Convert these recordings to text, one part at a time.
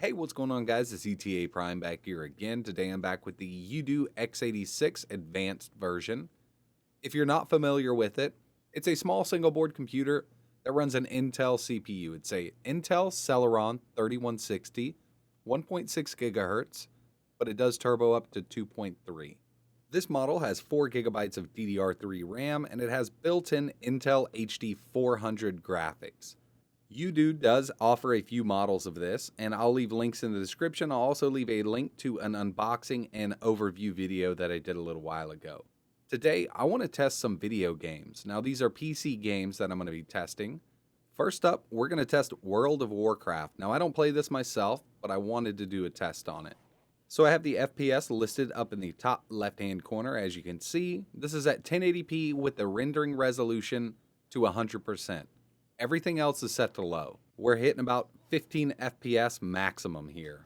Hey, what's going on, guys? It's ETA Prime back here again. Today I'm back with the Udoo X86 advanced version. If you're not familiar with it, it's a small single board computer that runs an Intel CPU. It's a Intel Celeron 3160, 1.6 gigahertz, but it does turbo up to 2.3. This model has 4 gigabytes of DDR3 RAM and it has built-in Intel HD 400 graphics. Udoo does offer a few models of this, and I'll leave links in the description. I'll also leave a link to an unboxing and overview video that I did a little while ago. Today, I want to test some video games. Now, these are PC games that I'm going to be testing. First up, we're going to test World of Warcraft. Now, I don't play this myself, but I wanted to do a test on it. So I have the FPS listed up in the top left-hand corner, as you can see. This is at 1080p with the rendering resolution to 100%. Everything else is set to low. We're hitting about 15 FPS maximum here.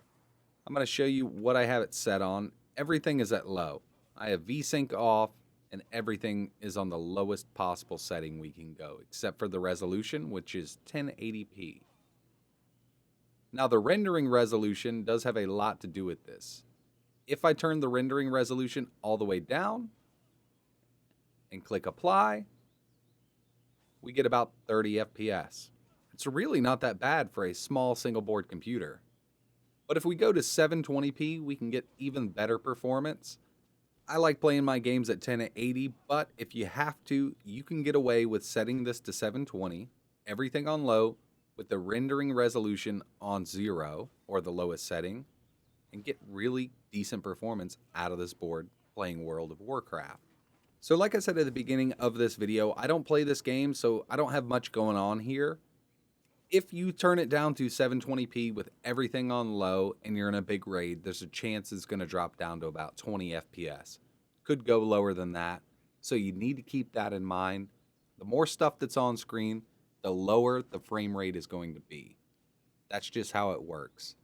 I'm going to show you what I have it set on. Everything is at low. I have VSync off and everything is on the lowest possible setting we can go, except for the resolution, which is 1080p. Now the rendering resolution does have a lot to do with this. If I turn the rendering resolution all the way down and click apply, we get about 30 FPS. It's really not that bad for a small single board computer. But if we go to 720p, we can get even better performance. I like playing my games at 1080, but if you have to, you can get away with setting this to 720, everything on low, with the rendering resolution on 0, or the lowest setting, and get really decent performance out of this board playing World of Warcraft. So like I said at the beginning of this video, I don't play this game, so I don't have much going on here. If you turn it down to 720p with everything on low and you're in a big raid, there's a chance it's going to drop down to about 20 FPS. Could go lower than that, so you need to keep that in mind. The more stuff that's on screen, the lower the frame rate is going to be. That's just how it works.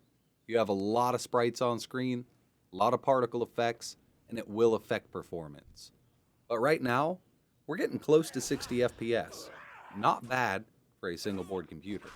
You have a lot of sprites on screen, a lot of particle effects, and it will affect performance. But right now, we're getting close to 60 FPS. Not bad for a single board computer.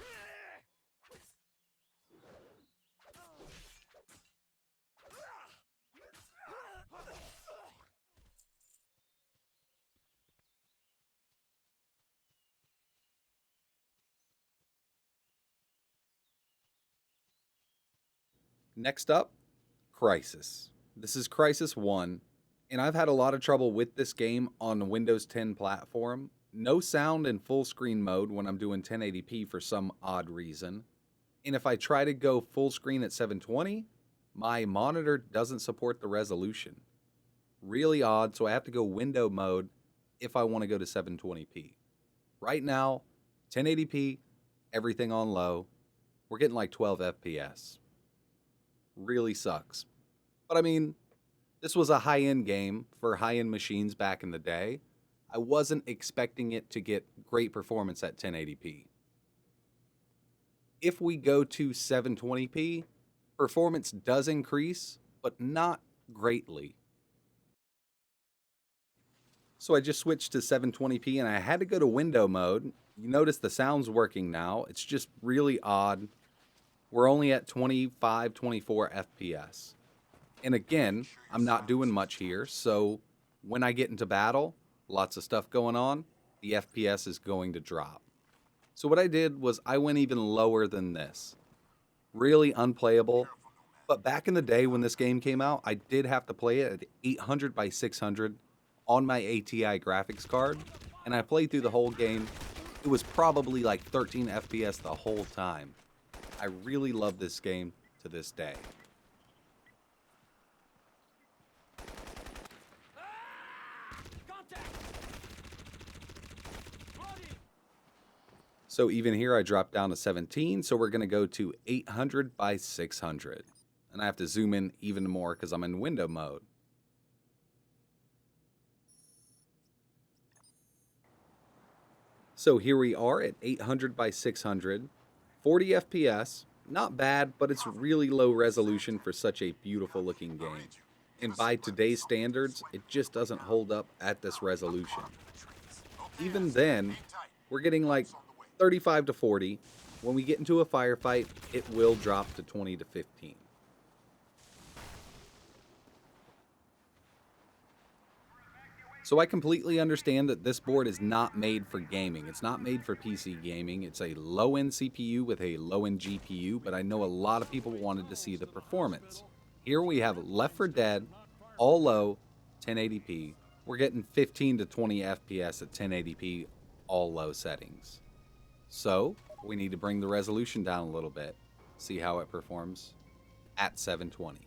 Next up, Crysis. This is Crysis 1. And I've had a lot of trouble with this game on the Windows 10 platform. No sound in full screen mode when I'm doing 1080p for some odd reason. And if I try to go full screen at 720, my monitor doesn't support the resolution. Really odd, so I have to go window mode if I want to go to 720p. Right now, 1080p, everything on low. We're getting like 12 FPS. Really sucks. But I mean, this was a high-end game for high-end machines back in the day. I wasn't expecting it to get great performance at 1080p. If we go to 720p, performance does increase, but not greatly. So I just switched to 720p and I had to go to window mode. You notice the sound's working now. It's just really odd. We're only at 25, 24 FPS. And again, I'm not doing much here, so when I get into battle, lots of stuff going on, the FPS is going to drop. So what I did was I went even lower than this. Really unplayable, but back in the day when this game came out, I did have to play it at 800 by 600 on my ATI graphics card, and I played through the whole game. It was probably like 13 FPS the whole time. I really love this game to this day. So even here I dropped down to 17, so we're going to go to 800 by 600. And I have to zoom in even more because I'm in window mode. So here we are at 800 by 600, 40 FPS, not bad, but it's really low resolution for such a beautiful looking game. And by today's standards, it just doesn't hold up at this resolution. Even then, we're getting like 35 to 40, When we get into a firefight, it will drop to 20 to 15. So I completely understand that this board is not made for gaming. It's not made for PC gaming. It's a low-end CPU with a low-end GPU, but I know a lot of people wanted to see the performance. Here we have Left 4 Dead, all low, 1080p. We're getting 15 to 20 FPS at 1080p, all low settings. So we need to bring the resolution down a little bit, see how it performs at 720.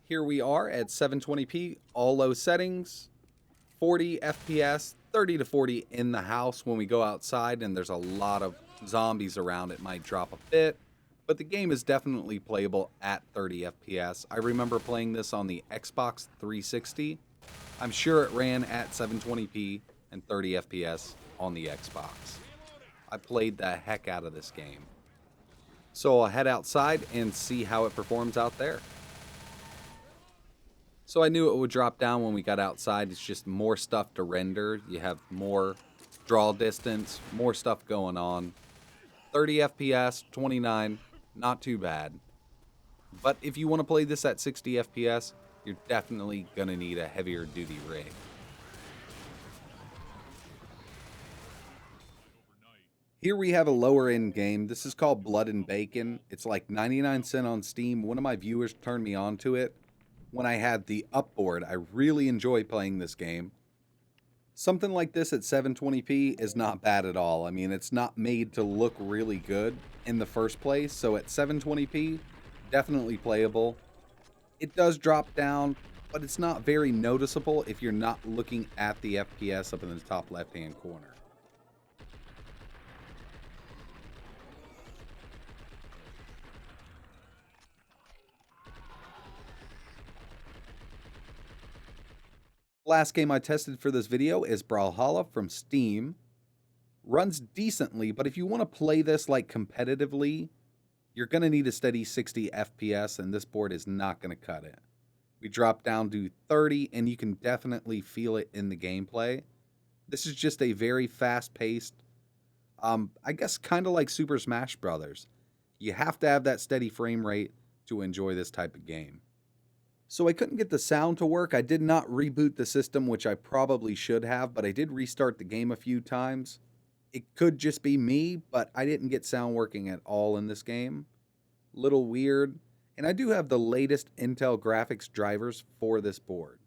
Here we are at 720p, all low settings, 40 FPS, 30 to 40 in the house. When we go outside and there's a lot of zombies around, it might drop a bit, but the game is definitely playable at 30 FPS. I remember playing this on the Xbox 360. I'm sure it ran at 720p and 30 FPS on the Xbox. I played the heck out of this game. So I'll head outside and see how it performs out there. So I knew it would drop down when we got outside. It's just more stuff to render. You have more draw distance, more stuff going on. 30 FPS, 29, not too bad. But if you want to play this at 60 FPS, you're definitely going to need a heavier duty rig. Here we have a lower end game. This is called Blood and Bacon. It's like 99 cents on Steam. One of my viewers turned me on to it when I had the Upboard. I really enjoy playing this game. Something like this at 720p is not bad at all. I mean, it's not made to look really good in the first place, so at 720p, definitely playable. It does drop down, but it's not very noticeable if you're not looking at the FPS up in the top left-hand corner. Last game I tested for this video is Brawlhalla from Steam. Runs decently, but if you want to play this like competitively, you're going to need a steady 60 FPS, and this board is not going to cut it. We drop down to 30, and you can definitely feel it in the gameplay. This is just a very fast-paced, I guess kind of like Super Smash Bros. You have to have that steady frame rate to enjoy this type of game. So I couldn't get the sound to work. I did not reboot the system, which I probably should have, but I did restart the game a few times. It could just be me, but I didn't get sound working at all in this game. Little weird. And I do have the latest Intel graphics drivers for this board.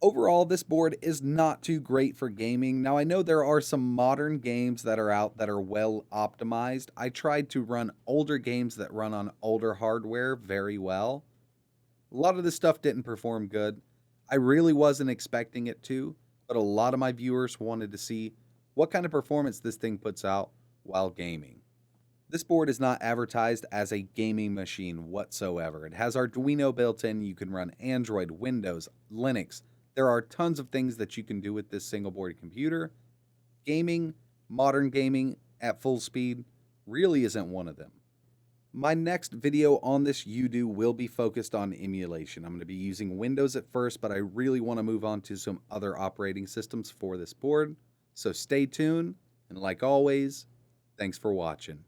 Overall, this board is not too great for gaming. Now, I know there are some modern games that are out that are well optimized. I tried to run older games that run on older hardware very well. A lot of this stuff didn't perform good. I really wasn't expecting it to, but a lot of my viewers wanted to see what kind of performance this thing puts out while gaming. This board is not advertised as a gaming machine whatsoever. It has Arduino built in. You can run Android, Windows, Linux. There are tons of things that you can do with this single board computer. Gaming, modern gaming at full speed, really isn't one of them. My next video on this Udoo will be focused on emulation. I'm going to be using Windows at first, but I really want to move on to some other operating systems for this board. So stay tuned, and like always, thanks for watching.